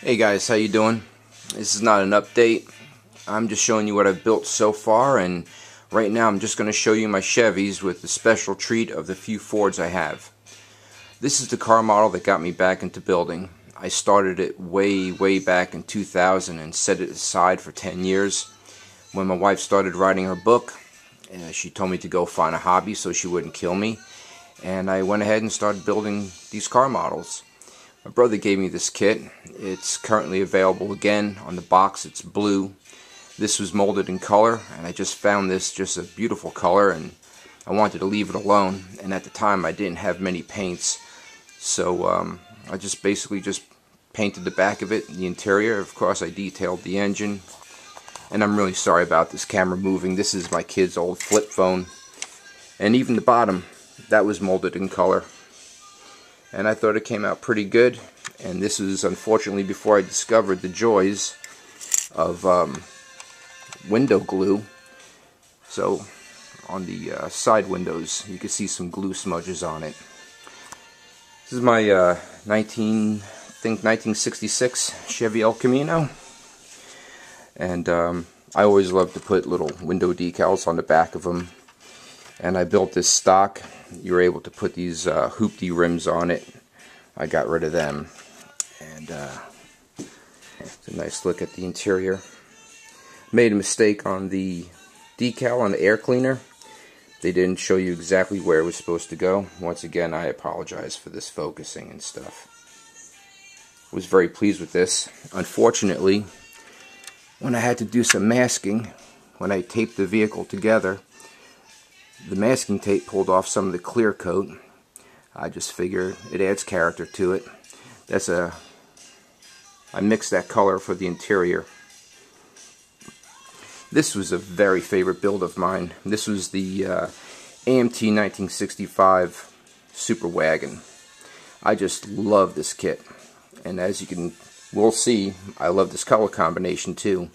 Hey guys, how you doing? This is not an update. I'm just showing you what I've built so far, and right now I'm just going to show you my Chevys with the special treat of the few Fords I have. This is the car model that got me back into building. I started it way back in 2000 and set it aside for 10 years. When my wife started writing her book, she told me to go find a hobby so she wouldn't kill me, and I went ahead and started building these car models. My brother gave me this kit. It's currently available again. On the box it's blue. This was molded in color, and I just found this just a beautiful color, and I wanted to leave it alone. And at the time I didn't have many paints, so I just basically painted the back of it, the interior. Of course I detailed the engine, and I'm really sorry about this camera moving. This is my kid's old flip phone, and even the bottom, that was molded in color. And I thought it came out pretty good, and this is unfortunately before I discovered the joys of window glue. So on the side windows you can see some glue smudges on it. This is my 1966 Chevy El Camino, and I always love to put little window decals on the back of them, and I built this stock. You were able to put these hoopty rims on it. I got rid of them, and it's a nice look at the interior. Made a mistake on the decal on the air cleaner. They didn't show you exactly where it was supposed to go. Once again, I apologize for this focusing and stuff. Was very pleased with this. Unfortunately, when I had to do some masking, when I taped the vehicle together, the masking tape pulled off some of the clear coat. I just figured it adds character to it. I mixed that color for the interior. This was a very favorite build of mine. This was the AMT 1965 Super Wagon. I just love this kit, and as you will see, I love this color combination too.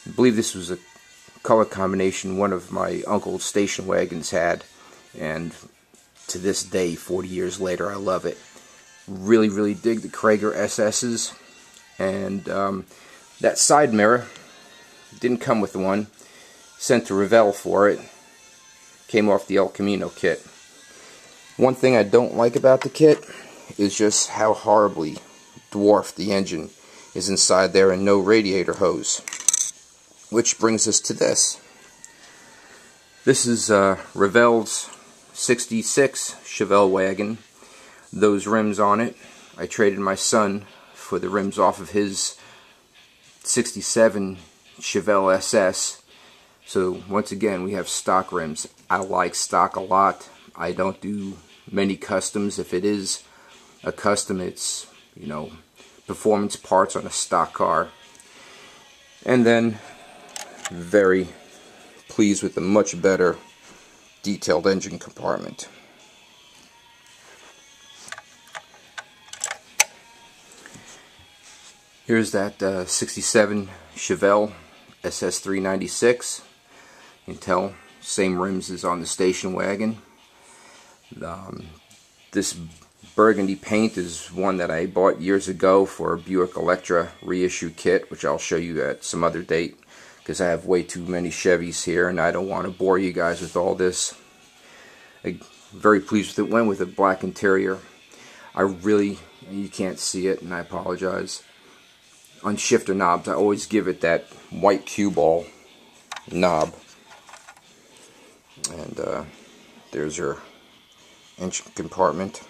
I believe this was a color combination one of my uncle's station wagons had, and to this day, 40 years later, I love it. Really dig the Krager SS's, and that side mirror didn't come with one. Sent to Chevelle for it. Came off the El Camino kit. One thing I don't like about the kit is just how horribly dwarfed the engine is inside there, and no radiator hose. Which brings us to this. This is Chevelle's 66 Chevelle wagon. Those rims on it, I traded my son for the rims off of his 67 Chevelle SS. So once again, we have stock rims. I like stock a lot. I don't do many customs. If it is a custom, it's, performance parts on a stock car. And then very pleased with the much better detailed engine compartment. Here's that 67 Chevelle SS396. You can tell same rims as on the station wagon. This burgundy paint is one that I bought years ago for a Buick Electra reissue kit, which I'll show you at some other date, because I have way too many Chevys here and I don't want to bore you guys with all this. I'm very pleased with it. Went with a black interior. You can't see it, and I apologize. On shifter knobs, I always give it that white cue ball knob. And there's your engine compartment.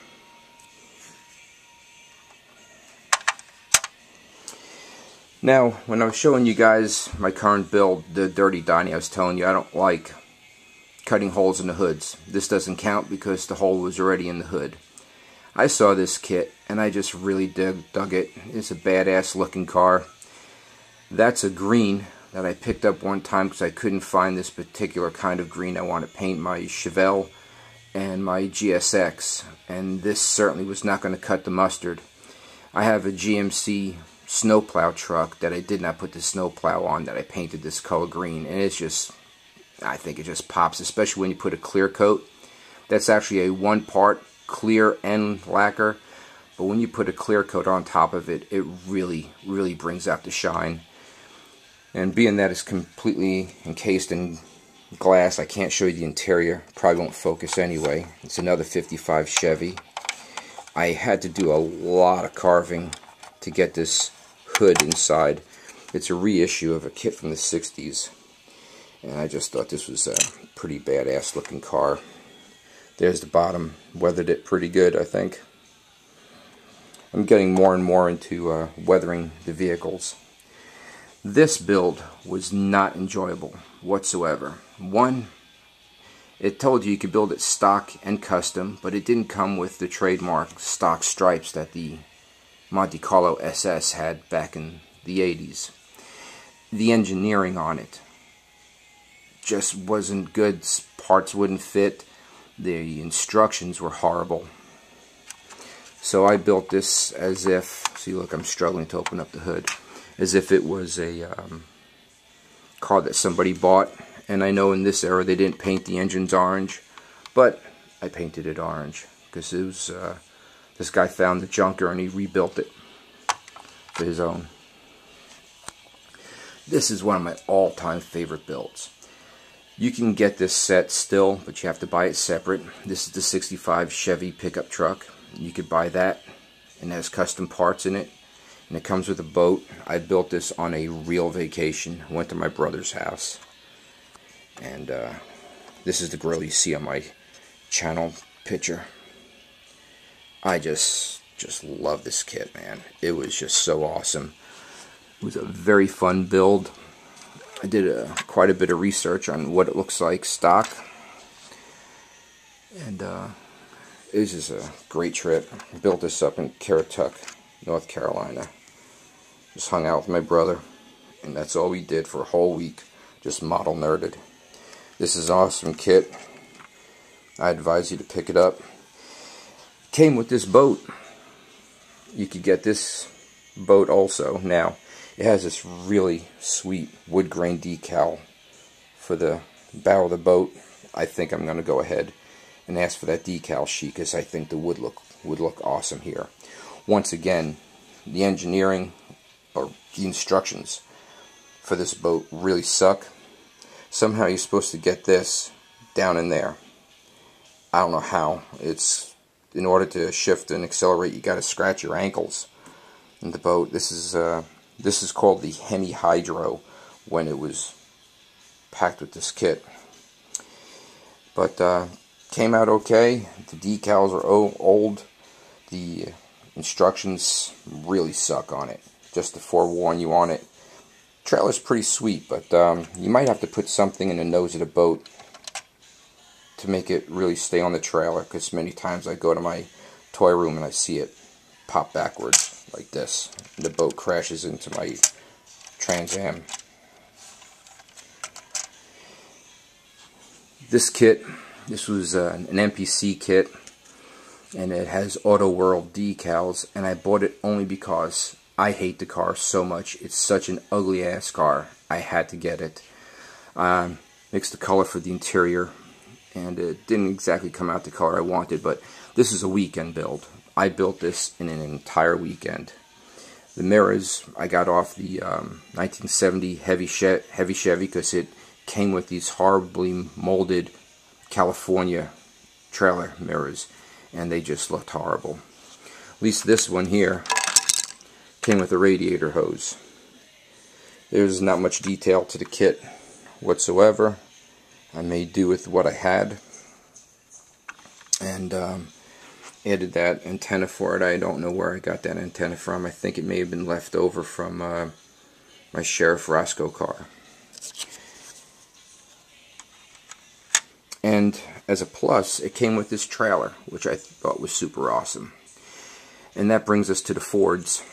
Now, when I was showing you guys my current build, the Dirty Donny, I was telling you I don't like cutting holes in the hoods. This doesn't count because the hole was already in the hood. I saw this kit and I just really dug it. It's a badass looking car. That's a green that I picked up one time because I couldn't find this particular kind of green I want to paint my Chevelle and my GSX, and this certainly was not going to cut the mustard. I have a GMC snowplow truck that I did not put the snowplow on, that I painted this color green, and it's just, I think it just pops, especially when you put a clear coat. That's actually a one-part clear end lacquer, but when you put a clear coat on top of it, it really brings out the shine. And being that it's completely encased in glass, I can't show you the interior, probably won't focus anyway. It's another 55 Chevy. I had to do a lot of carving to get this hood inside. It's a reissue of a kit from the 60s, and I just thought this was a pretty badass looking car. There's the bottom, weathered it pretty good, I think. I'm getting more and more into weathering the vehicles. This build was not enjoyable whatsoever. One, it told you could build it stock and custom, but it didn't come with the trademark stock stripes that the Monte Carlo SS had back in the 80s. The engineering on it just wasn't good. Parts wouldn't fit. The instructions were horrible. So I built this as if, see, look, I'm struggling to open up the hood, as if it was a car that somebody bought. And I know in this era they didn't paint the engines orange, but I painted it orange because it was this guy found the junker and he rebuilt it for his own. This is one of my all-time favorite builds. You can get this set still, but you have to buy it separate. This is the 65 Chevy pickup truck. You could buy that, and it has custom parts in it, and it comes with a boat. I built this on a real vacation. I went to my brother's house, and this is the grill you see on my channel picture. I just love this kit, man. It was just so awesome. It was a very fun build. I did quite a bit of research on what it looks like stock, and it was just a great trip. I built this up in Currituck, North Carolina. Just hung out with my brother, and that's all we did for a whole week. Just model nerded. This is an awesome kit. I advise you to pick it up. Came with this boat. You could get this boat also. Now, it has this really sweet wood grain decal for the bow of the boat. I think I'm going to go ahead and ask for that decal sheet because I think the wood would look awesome here. Once again, the engineering or the instructions for this boat really suck. Somehow you're supposed to get this down in there. I don't know how. It's in order to shift and accelerate, you got to scratch your ankles in the boat. This is called the Hemi Hydro when it was packed with this kit. But came out okay. The decals are old. The instructions really suck on it. Just to forewarn you on it. Trailer's pretty sweet, but you might have to put something in the nose of the boat to make it really stay on the trailer, because many times I go to my toy room and I see it pop backwards like this, and the boat crashes into my Trans Am. This kit, this was an NPC kit, and it has Auto World decals, and I bought it only because I hate the car so much. It's such an ugly ass car. I had to get it. Mixed the color for the interior, and it didn't exactly come out the color I wanted, but this is a weekend build. I built this in an entire weekend. The mirrors I got off the 1970 Heavy Chevy because it came with these horribly molded California trailer mirrors, and they just looked horrible. At least this one here came with a radiator hose. There's not much detail to the kit whatsoever. I made do with what I had, and added that antenna for it. I don't know where I got that antenna from. I think it may have been left over from my Sheriff Roscoe car. And as a plus, it came with this trailer, which I thought was super awesome. And that brings us to the Fords.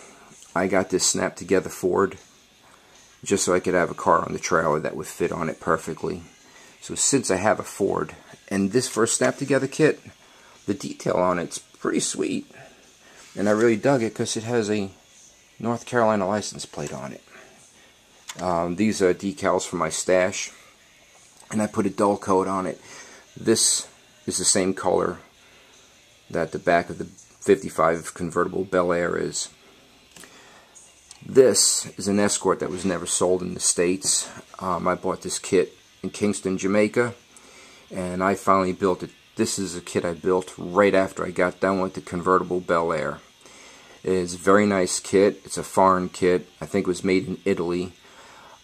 I got this snap together Ford just so I could have a car on the trailer that would fit on it perfectly. So since I have a Ford, and this first snap together kit, the detail on it's pretty sweet, and I really dug it because it has a North Carolina license plate on it. These are decals for my stash, and I put a dull coat on it. This is the same color that the back of the 55 convertible Bel Air is. This is an Escort that was never sold in the States. I bought this kit in Kingston, Jamaica, and I finally built it. This is a kit I built right after I got done with the convertible Bel Air. It's a very nice kit. It's a foreign kit. I think it was made in Italy.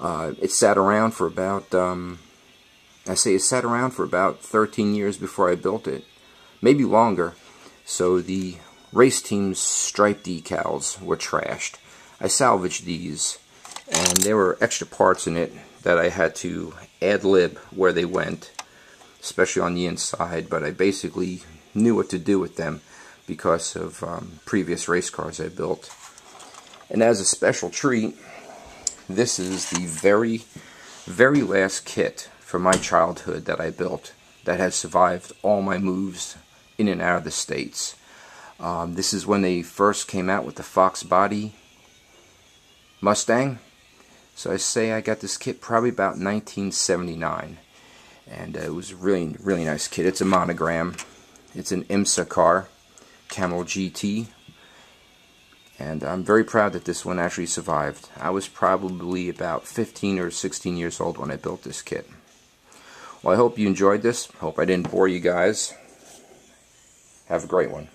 It sat around for about, it sat around for about 13 years before I built it. Maybe longer. So the race team's stripe decals were trashed. I salvaged these, and there were extra parts in it that I had to ad-lib where they went, especially on the inside, but I basically knew what to do with them because of previous race cars I built. And as a special treat, this is the very last kit from my childhood that I built that has survived all my moves in and out of the States. This is when they first came out with the Fox Body Mustang. So I say I got this kit probably about 1979, and it was a really nice kit. It's a monogram. It's an IMSA car, Camel GT, and I'm very proud that this one actually survived. I was probably about 15 or 16 years old when I built this kit. Well, I hope you enjoyed this. Hope I didn't bore you guys. Have a great one.